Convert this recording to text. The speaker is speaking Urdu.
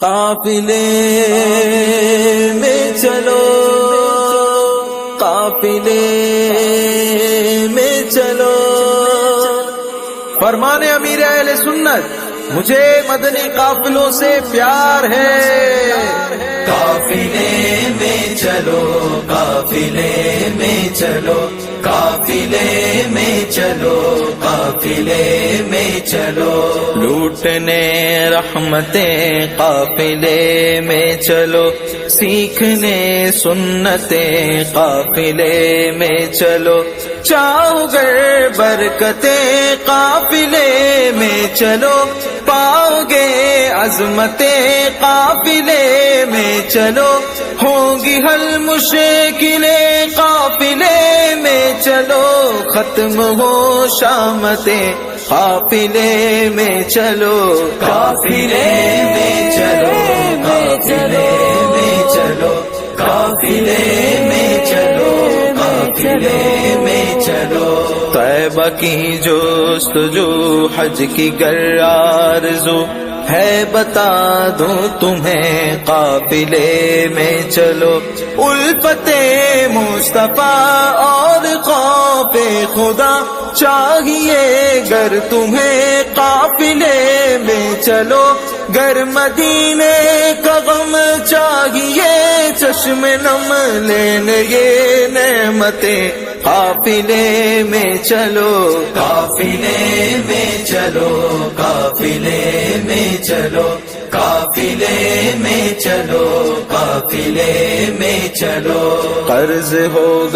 قافلے میں چلو، قافلے میں چلو، فرمان امیر اہل سنت، مجھے مدنی قافلوں سے پیار ہے۔ قافلے میں چلو، قافلے میں چلو، قافلے میں چلو، قافلے میں چلو، لوٹنے رحمتیں قافلے میں چلو، سیکھنے سنتیں قافلے میں چلو، چاہو گر برکتیں قافلے میں چلو، پاؤ گے عظمتیں قافلے میں چلو، ہوں گی حل مشکلیں قافلے میں چلو، ختم ہو شامتیں قافلے میں چلو، قافلے میں چلو، قافلے میں چلو، قافلے میں چلو، قافلے میں چلو، طیبہ کی جستجو حج کی گر آرزو ہے، بتا دوں تمہیں قافلے میں چلو، الفت مصطفیٰ اور خوف خدا چاہیے گر تمہیں قافلے میں چلو، گر مدینے کا غم چاہیے چشم نم لینے یہ نعمتیں قافلے میں چلو، قافلے میں چلو، قافلے میں چلو، قافلے میں چلو، قافلے میں چلو، قرض ہوگا